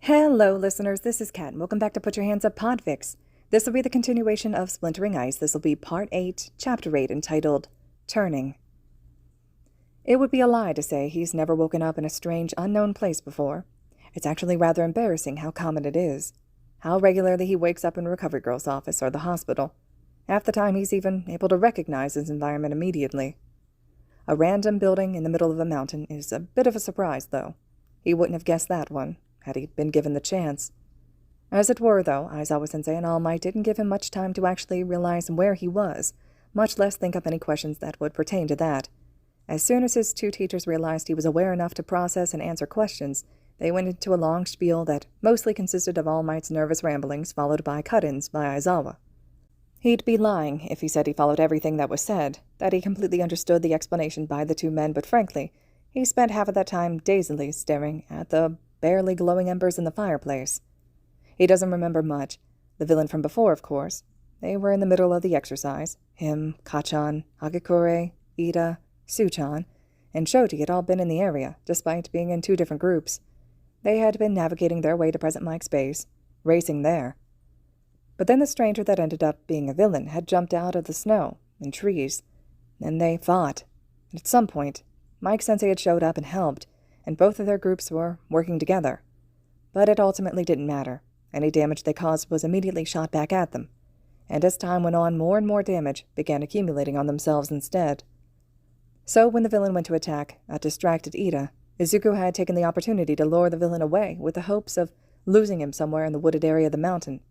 Hello, listeners. This is Kat, and welcome back to Put Your Hands Up Podfics. This will be the continuation of Splintering Ice. This will be Part 8, Chapter 8, entitled Turning. It would be a lie to say he's never woken up in a strange, unknown place before. It's actually rather embarrassing how common it is. How regularly he wakes up in a recovery girl's office or the hospital. Half the time he's even able to recognize his environment immediately. A random building in the middle of a mountain is a bit of a surprise, though. He wouldn't have guessed that one had he been given the chance. As it were, though, Aizawa-sensei and All Might didn't give him much time to actually realize where he was, much less think up any questions that would pertain to that. As soon as his two teachers realized he was aware enough to process and answer questions, they went into a long spiel that mostly consisted of All Might's nervous ramblings, followed by cut-ins by Aizawa. He'd be lying if he said he followed everything that was said, that he completely understood the explanation by the two men, but frankly, he spent half of that time dazedly staring at the barely glowing embers in the fireplace. He doesn't remember much. The villain from before, of course. They were in the middle of the exercise. Him, Kachan, Hagakure, Ida, Suchan, and Shoti had all been in the area, despite being in two different groups. They had been navigating their way to Present Mike's base, racing there. But then the stranger that ended up being a villain had jumped out of the snow and trees, and they fought. And at some point, Mike-sensei had showed up and helped, and both of their groups were working together. But it ultimately didn't matter. Any damage they caused was immediately shot back at them, and as time went on, more and more damage began accumulating on themselves instead. So when the villain went to attack a distracted Ida, Izuku had taken the opportunity to lure the villain away with the hopes of losing him somewhere in the wooded area of the mountain.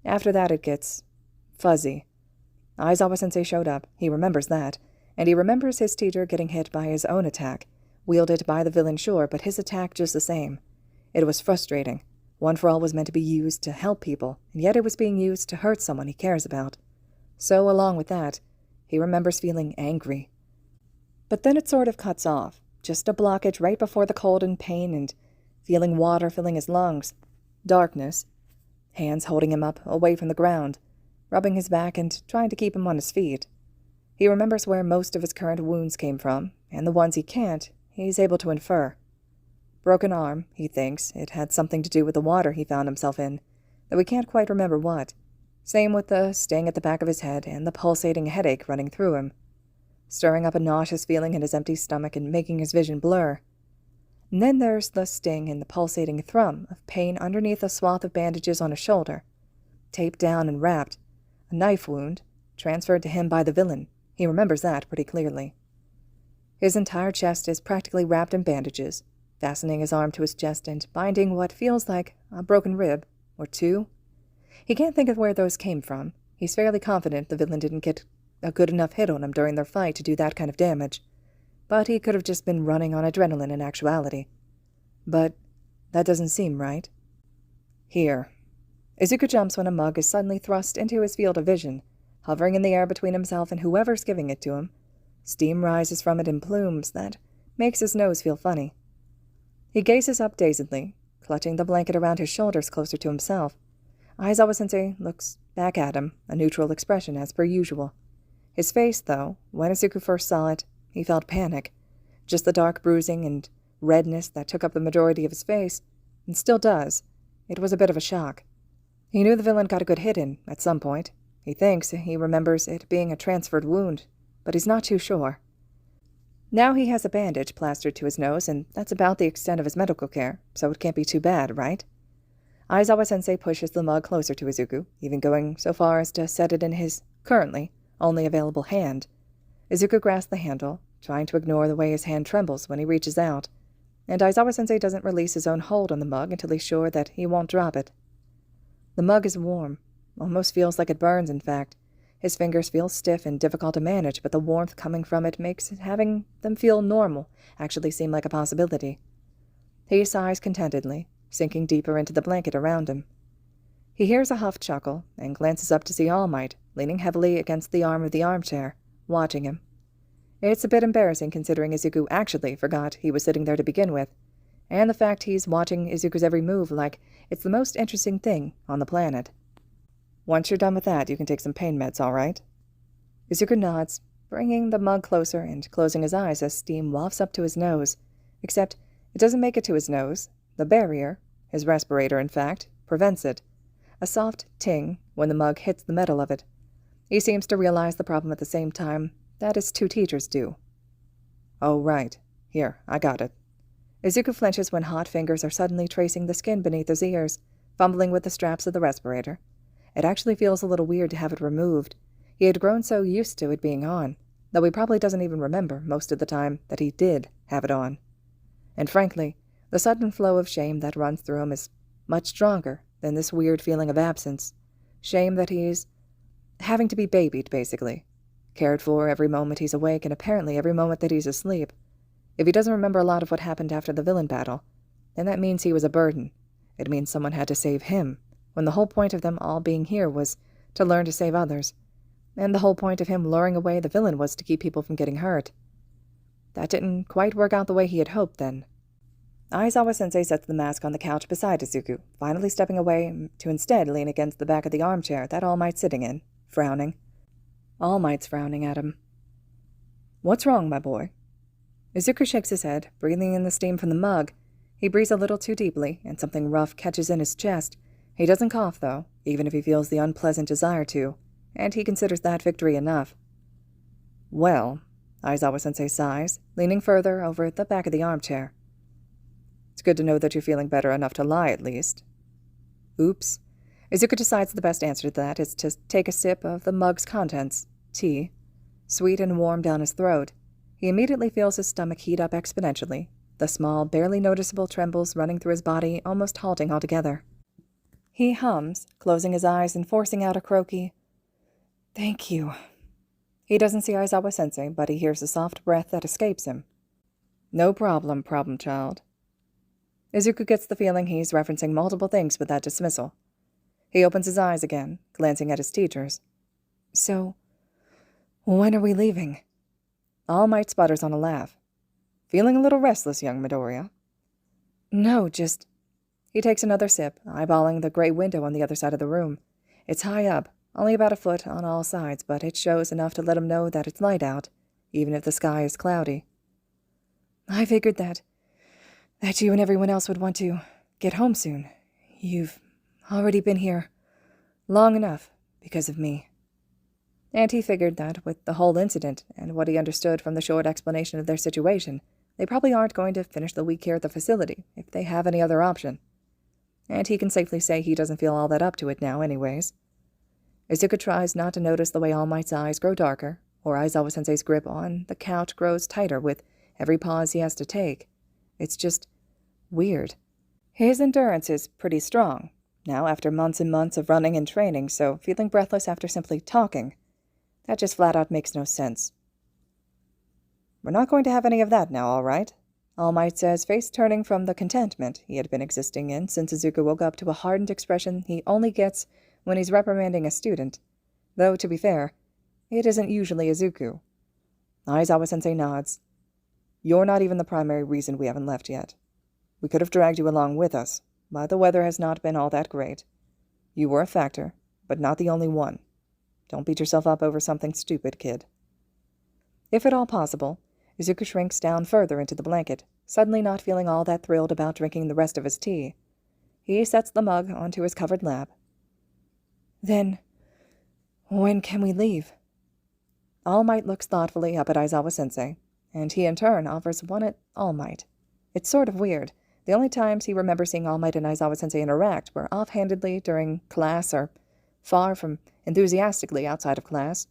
After that it gets fuzzy. Aizawa-sensei showed up, he remembers that, and he remembers his teacher getting hit by his own attack, wielded by the villain, sure, but his attack just the same. It was frustrating. One for All was meant to be used to help people, and yet it was being used to hurt someone he cares about. So, along with that, he remembers feeling angry. But then it sort of cuts off, just a blockage right before the cold and pain and feeling water filling his lungs. Darkness. Hands holding him up, away from the ground, rubbing his back and trying to keep him on his feet. He remembers where most of his current wounds came from, and the ones he can't, he's able to infer. Broken arm, he thinks. It had something to do with the water he found himself in, though he can't quite remember what. Same with the sting at the back of his head and the pulsating headache running through him, stirring up a nauseous feeling in his empty stomach and making his vision blur. And then there's the sting and the pulsating thrum of pain underneath a swath of bandages on his shoulder, taped down and wrapped, a knife wound, transferred to him by the villain. He remembers that pretty clearly. His entire chest is practically wrapped in bandages, fastening his arm to his chest and binding what feels like a broken rib, or two. He can't think of where those came from. He's fairly confident the villain didn't get a good enough hit on him during their fight to do that kind of damage, but he could have just been running on adrenaline in actuality. But that doesn't seem right. Here. Izuku jumps when a mug is suddenly thrust into his field of vision, hovering in the air between himself and whoever's giving it to him. Steam rises from it in plumes that makes his nose feel funny. He gazes up dazedly, clutching the blanket around his shoulders closer to himself. Aizawa-sensei looks back at him, a neutral expression as per usual. His face, though, when Izuku first saw it, he felt panic. Just the dark bruising and redness that took up the majority of his face, and still does. It was a bit of a shock. He knew the villain got a good hit in at some point. He thinks he remembers it being a transferred wound, but he's not too sure. Now he has a bandage plastered to his nose, and that's about the extent of his medical care, so it can't be too bad, right? Aizawa-sensei pushes the mug closer to Izuku, even going so far as to set it in his, currently, only available hand. Izuku grasps the handle, trying to ignore the way his hand trembles when he reaches out, and Aizawa-sensei doesn't release his own hold on the mug until he's sure that he won't drop it. The mug is warm, almost feels like it burns, in fact. His fingers feel stiff and difficult to manage, but the warmth coming from it makes having them feel normal actually seem like a possibility. He sighs contentedly, sinking deeper into the blanket around him. He hears a huff chuckle and glances up to see All Might, leaning heavily against the arm of the armchair, watching him. It's a bit embarrassing considering Izuku actually forgot he was sitting there to begin with, and the fact he's watching Izuku's every move like it's the most interesting thing on the planet. Once you're done with that, you can take some pain meds, all right? Izuku nods, bringing the mug closer and closing his eyes as steam wafts up to his nose, except it doesn't make it to his nose. The barrier, His respirator, in fact, prevents it. A soft ting when the mug hits the metal of it. He seems to realize the problem at the same time that his two teachers do. Oh, right. Here, I got it. Izuku flinches when hot fingers are suddenly tracing the skin beneath his ears, fumbling with the straps of the respirator. It actually feels a little weird to have it removed. He had grown so used to it being on, though he probably doesn't even remember most of the time that he did have it on. And frankly, the sudden flow of shame that runs through him is much stronger than this weird feeling of absence. Shame that he's having to be babied, basically. Cared for every moment he's awake and apparently every moment that he's asleep. If he doesn't remember a lot of what happened after the villain battle, then that means he was a burden. It means someone had to save him, when the whole point of them all being here was to learn to save others. And the whole point of him luring away the villain was to keep people from getting hurt. That didn't quite work out the way he had hoped, then. Aizawa-sensei sets the mask on the couch beside Izuku, finally stepping away to instead lean against the back of the armchair that All Might's sitting in, frowning. All Might's frowning at him. "What's wrong, my boy?" Izuku shakes his head, breathing in the steam from the mug. He breathes a little too deeply, and something rough catches in his chest. He doesn't cough, though, even if he feels the unpleasant desire to, and he considers that victory enough. "Well," Aizawa-sensei sighs, leaning further over at the back of the armchair. "It's good to know that you're feeling better enough to lie, at least." Oops. Izuku decides the best answer to that is to take a sip of the mug's contents, tea, sweet and warm down his throat. He immediately feels his stomach heat up exponentially, the small, barely noticeable trembles running through his body almost halting altogether. He hums, closing his eyes and forcing out a croaky, "Thank you." He doesn't see Aizawa-sensei, but he hears a soft breath that escapes him. "No problem, problem child." Izuku gets the feeling he's referencing multiple things with that dismissal. He opens his eyes again, glancing at his teachers. "So, when are we leaving?" All Might sputters on a laugh. "Feeling a little restless, young Midoriya?" "No, just—" He takes another sip, eyeballing the gray window on the other side of the room. It's high up, only about a foot on all sides, but it shows enough to let him know that it's light out, even if the sky is cloudy. "I figured that you and everyone else would want to get home soon. You've already been here long enough because of me." And he figured that with the whole incident and what he understood from the short explanation of their situation, they probably aren't going to finish the week here at the facility if they have any other option. And he can safely say he doesn't feel all that up to it now anyways. Izuku tries not to notice the way All Might's eyes grow darker, or Aizawa-sensei's grip on the couch grows tighter with every pause he has to take. It's just weird. His endurance is pretty strong, now after months and months of running and training, so feeling breathless after simply talking, that just flat out makes no sense. "We're not going to have any of that now, all right?" All Might says, face turning from the contentment he had been existing in since Izuku woke up to a hardened expression he only gets when he's reprimanding a student. Though, to be fair, it isn't usually Izuku. Aizawa-sensei nods. "You're not even the primary reason we haven't left yet. We could have dragged you along with us, but the weather has not been all that great. You were a factor, but not the only one. Don't beat yourself up over something stupid, kid." If at all possible, Izuku shrinks down further into the blanket, suddenly not feeling all that thrilled about drinking the rest of his tea. He sets the mug onto his covered lap. "Then, when can we leave?" All Might looks thoughtfully up at Aizawa-sensei, and he in turn offers one at All Might. It's sort of weird. The only times he remembers seeing All Might and Aizawa-sensei interact were offhandedly during class or far from enthusiastically outside of class,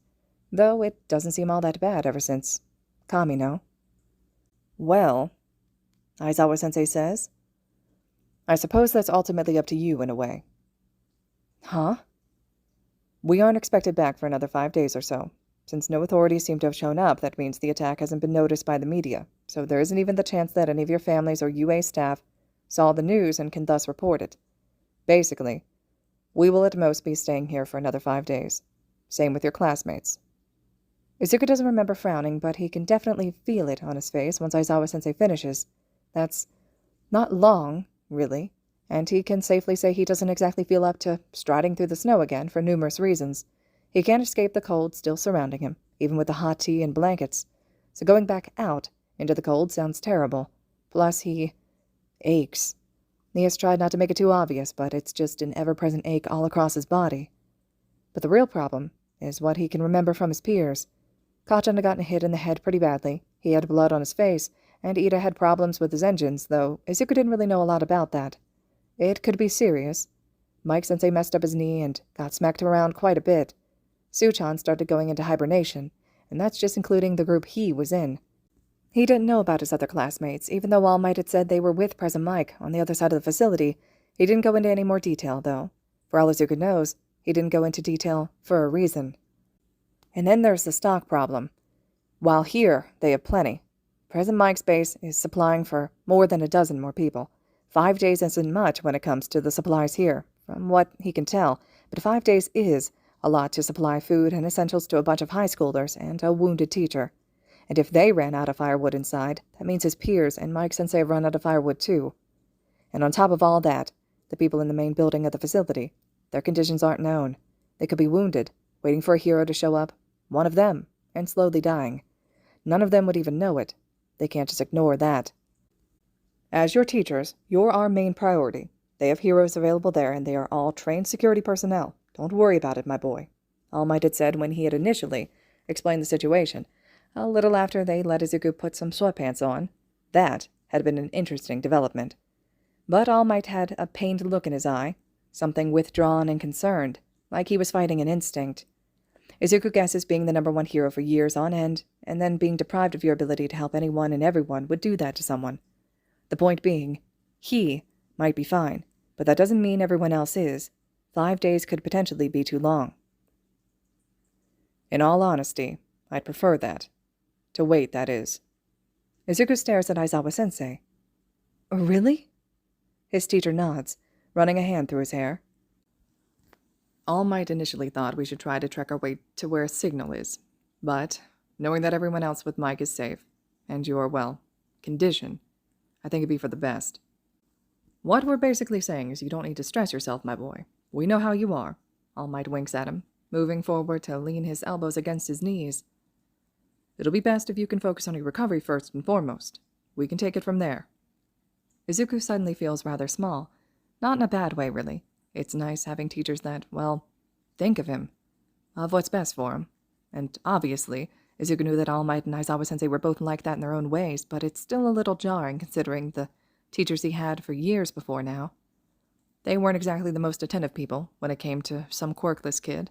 though it doesn't seem all that bad ever since Kamino. "Well," Aizawa-sensei says, "I suppose that's ultimately up to you in a way." "Huh?" "We aren't expected back for another 5 days or so. Since no authorities seem to have shown up, that means the attack hasn't been noticed by the media, so there isn't even the chance that any of your families or UA staff saw the news and can thus report it. Basically, we will at most be staying here for another 5 days. Same with your classmates." Izuku doesn't remember frowning, but he can definitely feel it on his face once Aizawa-sensei finishes. That's not long, really, and he can safely say he doesn't exactly feel up to striding through the snow again for numerous reasons. He can't escape the cold still surrounding him, even with the hot tea and blankets. So going back out into the cold sounds terrible. Plus he aches. He has tried not to make it too obvious, but it's just an ever-present ache all across his body. But the real problem is what he can remember from his peers. Kacchan had gotten hit in the head pretty badly, he had blood on his face, and Ida had problems with his engines, though Izuku didn't really know a lot about that. It could be serious. Mike-sensei messed up his knee and got smacked around quite a bit. Suchan started going into hibernation, and that's just including the group he was in. He didn't know about his other classmates, even though All Might had said they were with Present Mike on the other side of the facility. He didn't go into any more detail, though. For all Izuku knows, he didn't go into detail for a reason. And then there's the stock problem. While here, they have plenty. Present Mike's base is supplying for more than a dozen more people. 5 days isn't much when it comes to the supplies here, from what he can tell, but 5 days is a lot to supply food and essentials to a bunch of high schoolers and a wounded teacher. And if they ran out of firewood inside, that means his peers and Mike-sensei have run out of firewood too. And on top of all that, the people in the main building of the facility, their conditions aren't known. They could be wounded, waiting for a hero to show up, one of them, and slowly dying. None of them would even know it. They can't just ignore that. As your teachers, you're our main priority. They have heroes available there, and they are all trained security personnel. Don't worry about it, my boy, All Might had said when he had initially explained the situation, a little after they let Izuku put some sweatpants on. That had been an interesting development. But All Might had a pained look in his eye, something withdrawn and concerned, like he was fighting an instinct. Izuku guesses being the #1 hero for years on end, and then being deprived of your ability to help anyone and everyone would do that to someone. The point being, he might be fine, but that doesn't mean everyone else is. 5 days could potentially be too long. In all honesty, I'd prefer that. To wait, that is. Izuku stares at Aizawa-sensei. Really? His teacher nods, running a hand through his hair. All Might initially thought we should try to trek our way to where a signal is, but knowing that everyone else with Mike is safe, and your, well, condition, I think it'd be for the best. What we're basically saying is you don't need to stress yourself, my boy. We know how you are. All Might winks at him, moving forward to lean his elbows against his knees. It'll be best if you can focus on your recovery first and foremost. We can take it from there. Izuku suddenly feels rather small. Not in a bad way, really. It's nice having teachers that, well, think of him, of what's best for him. And obviously, Izuku knew that All Might and Aizawa-sensei were both like that in their own ways, but it's still a little jarring considering the teachers he had for years before now. They weren't exactly the most attentive people when it came to some quirkless kid.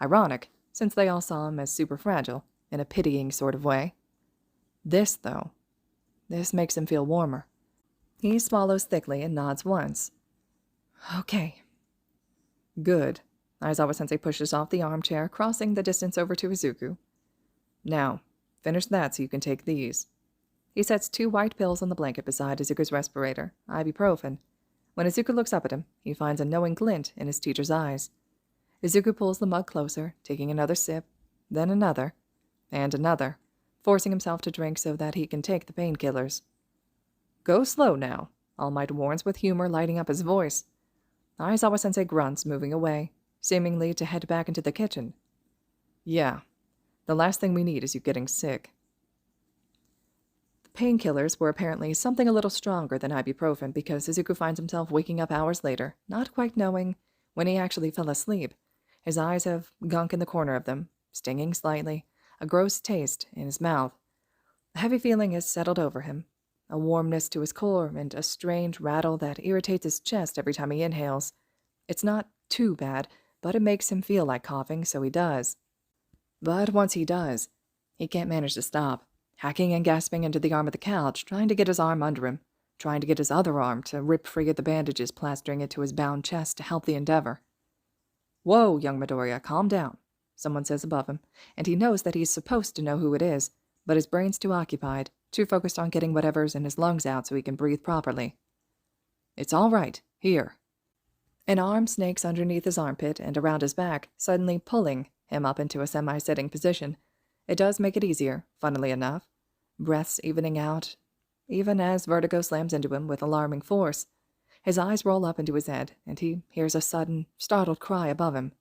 Ironic, since they all saw him as super fragile, in a pitying sort of way. This, though, this makes him feel warmer. He swallows thickly and nods once. Okay. Good. Aizawa-sensei pushes off the armchair, crossing the distance over to Izuku. Now, finish that so you can take these. He sets 2 white pills on the blanket beside Izuku's respirator, ibuprofen. When Izuku looks up at him, he finds a knowing glint in his teacher's eyes. Izuku pulls the mug closer, taking another sip, then another, and another, forcing himself to drink so that he can take the painkillers. Go slow now, All Might warns with humor lighting up his voice. Aizawa-sensei grunts, moving away, seemingly to head back into the kitchen. Yeah, the last thing we need is you getting sick. The painkillers were apparently something a little stronger than ibuprofen because Izuku finds himself waking up hours later, not quite knowing when he actually fell asleep. His eyes have gunk in the corner of them, stinging slightly, a gross taste in his mouth. A heavy feeling has settled over him, a warmness to his core and a strange rattle that irritates his chest every time he inhales. It's not too bad, but it makes him feel like coughing, so he does. But once he does, he can't manage to stop, hacking and gasping into the arm of the couch, trying to get his arm under him, trying to get his other arm to rip free of the bandages plastering it to his bound chest to help the endeavor. Whoa, young Midoriya, calm down, someone says above him, and he knows that he's supposed to know who it is, but his brain's too occupied, too focused on getting whatever's in his lungs out so he can breathe properly. It's all right, here. An arm snakes underneath his armpit and around his back, suddenly pulling him up into a semi-sitting position. It does make it easier, funnily enough. Breaths evening out, even as vertigo slams into him with alarming force. His eyes roll up into his head, and he hears a sudden, startled cry above him.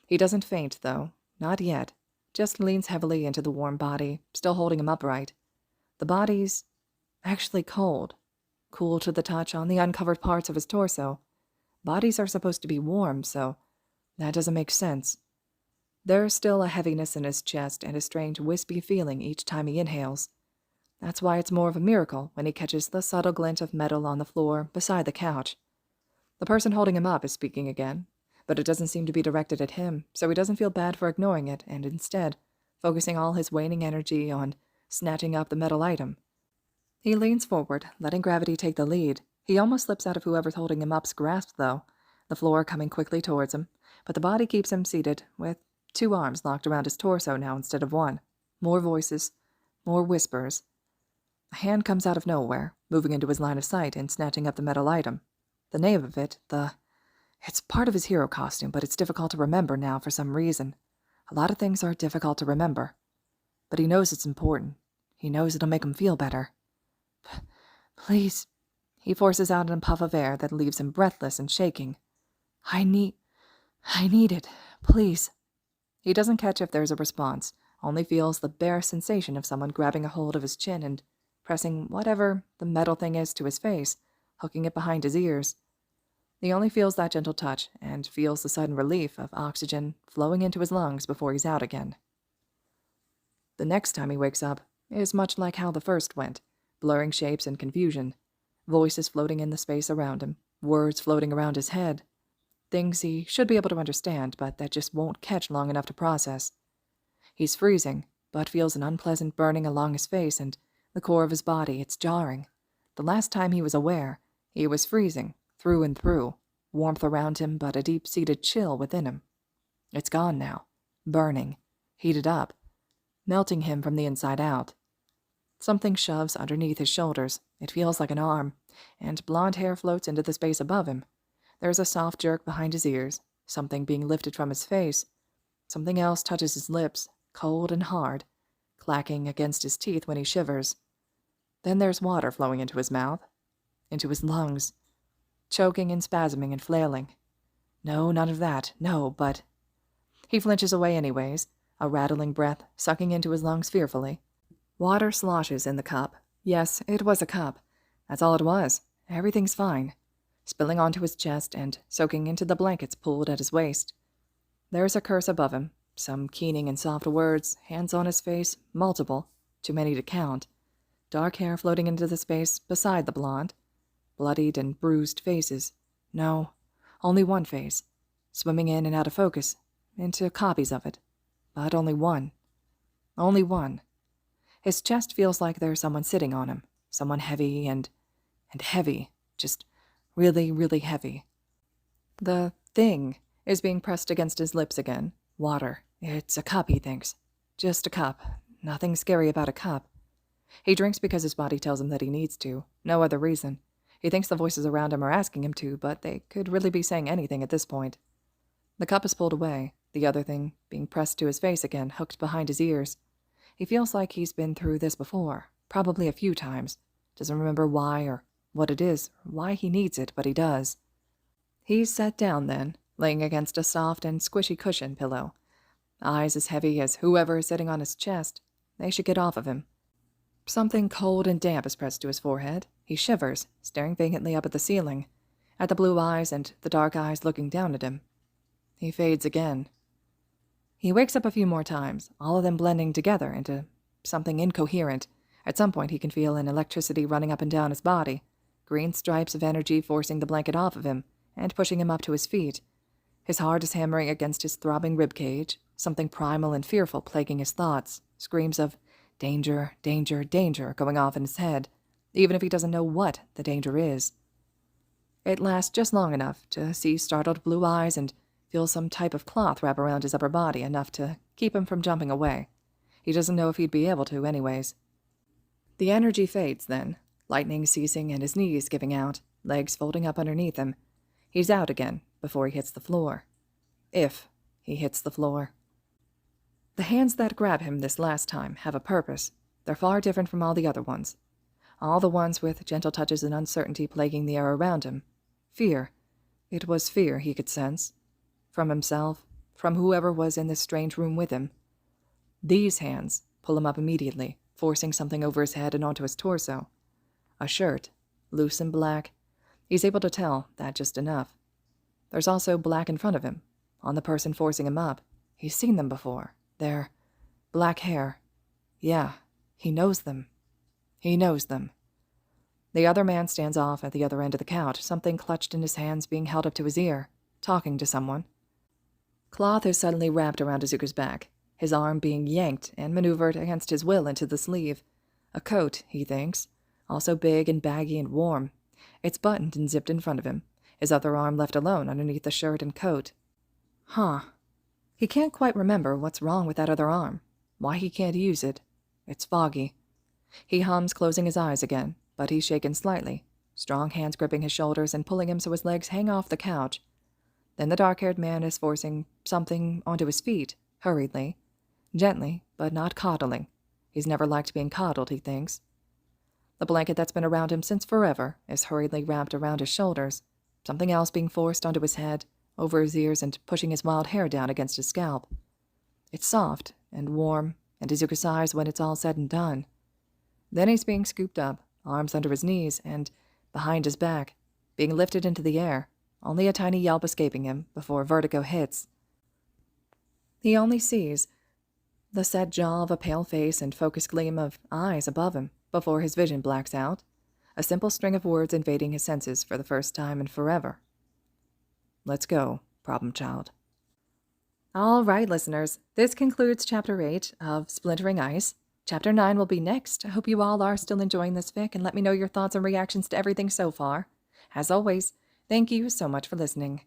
He doesn't faint, though, not yet, just leans heavily into the warm body, still holding him upright. The body's actually cold. cool to the touch on the uncovered parts of his torso. Bodies are supposed to be warm, so that doesn't make sense. There's still a heaviness in his chest and a strange wispy feeling each time he inhales. That's why it's more of a miracle when he catches the subtle glint of metal on the floor beside the couch. The person holding him up is speaking again, but it doesn't seem to be directed at him, so he doesn't feel bad for ignoring it and instead focusing all his waning energy on snatching up the metal item. He leans forward, letting gravity take the lead. He almost slips out of whoever's holding him up's grasp, though, the floor coming quickly towards him, but the body keeps him seated, with 2 arms locked around his torso now instead of 1. More voices, more whispers. A hand comes out of nowhere, moving into his line of sight and snatching up the metal item. The name of it, it's part of his hero costume, but it's difficult to remember now for some reason. A lot of things are difficult to remember. But he knows it's important. He knows it'll make him feel better. Please. He forces out a puff of air that leaves him breathless and shaking. I need it. Please. He doesn't catch if there's a response, only feels the bare sensation of someone grabbing a hold of his chin and pressing whatever the metal thing is to his face, hooking it behind his ears. He only feels that gentle touch and feels the sudden relief of oxygen flowing into his lungs before he's out again. The next time he wakes up is much like how the first went, blurring shapes and confusion, voices floating in the space around him, words floating around his head, things he should be able to understand but that just won't catch long enough to process. He's freezing, but feels an unpleasant burning along his face and the core of his body. It's jarring. The last time he was aware, he was freezing, through and through, warmth around him but a deep-seated chill within him. It's gone now, burning, heated up, melting him from the inside out. Something shoves underneath his shoulders. It feels like an arm, and blonde hair floats into the space above him. There's a soft jerk behind his ears, something being lifted from his face. Something else touches his lips, cold and hard, clacking against his teeth when he shivers. Then there's water flowing into his mouth, into his lungs, choking and spasming and flailing. No, none of that. No, but... He flinches away anyways, a rattling breath sucking into his lungs fearfully. Water sloshes in the cup. Yes, it was a cup. That's all it was. Everything's fine. Spilling onto his chest and soaking into the blankets pulled at his waist. There's a curse above him, some keening and soft words, hands on his face, multiple, too many to count. Dark hair floating into the space beside the blonde. Bloodied and bruised faces. No, only one face, swimming in and out of focus, into copies of it. But only one. Only one. His chest feels like there's someone sitting on him, someone heavy and heavy, just really, really heavy. The thing is being pressed against his lips again. Water. It's a cup, he thinks. Just a cup. Nothing scary about a cup. He drinks because his body tells him that he needs to. No other reason. He thinks the voices around him are asking him to, but they could really be saying anything at this point. The cup is pulled away, the other thing being pressed to his face again, hooked behind his ears. He feels like he's been through this before, probably a few times. Doesn't remember why or what it is, or why he needs it, but he does. He's sat down then, laying against a soft and squishy cushion pillow. Eyes as heavy as whoever is sitting on his chest. They should get off of him. Something cold and damp is pressed to his forehead. He shivers, staring vacantly up at the ceiling, at the blue eyes and the dark eyes looking down at him. He fades again. He wakes up a few more times, all of them blending together into something incoherent. At some point he can feel an electricity running up and down his body, green stripes of energy forcing the blanket off of him and pushing him up to his feet. His heart is hammering against his throbbing ribcage, something primal and fearful plaguing his thoughts, screams of danger, danger, danger going off in his head, even if he doesn't know what the danger is. It lasts just long enough to see startled blue eyes and feel some type of cloth wrap around his upper body, enough to keep him from jumping away. He doesn't know if he'd be able to anyways. The energy fades then, lightning ceasing and his knees giving out, legs folding up underneath him. He's out again before he hits the floor. If he hits the floor. The hands that grab him this last time have a purpose. They're far different from all the other ones. All the ones with gentle touches and uncertainty plaguing the air around him. Fear. It was fear he could sense. From himself, from whoever was in this strange room with him. These hands pull him up immediately, forcing something over his head and onto his torso. A shirt, loose and black. He's able to tell that just enough. There's also black in front of him, on the person forcing him up. He's seen them before. They're black hair. Yeah, he knows them. He knows them. The other man stands off at the other end of the couch, something clutched in his hands being held up to his ear, talking to someone. Cloth is suddenly wrapped around Izuku's back, his arm being yanked and maneuvered against his will into the sleeve. A coat, he thinks, also big and baggy and warm. It's buttoned and zipped in front of him, his other arm left alone underneath the shirt and coat. He can't quite remember what's wrong with that other arm, why he can't use it. It's foggy. He hums, closing his eyes again, but he's shaken slightly, strong hands gripping his shoulders and pulling him so his legs hang off the couch. Then the dark-haired man is forcing something onto his feet, hurriedly, gently, but not coddling. He's never liked being coddled, he thinks. The blanket that's been around him since forever is hurriedly wrapped around his shoulders, something else being forced onto his head, over his ears, and pushing his wild hair down against his scalp. It's soft and warm, and Izuku sighs when it's all said and done. Then he's being scooped up, arms under his knees and behind his back, being lifted into the air, only a tiny yelp escaping him before vertigo hits. He only sees the set jaw of a pale face and focused gleam of eyes above him before his vision blacks out, a simple string of words invading his senses for the first time in forever. Let's go, problem child. All right, listeners, this concludes Chapter 8 of Splintering Ice. Chapter 9 will be next. I hope you all are still enjoying this fic, and let me know your thoughts and reactions to everything so far. As always, thank you so much for listening.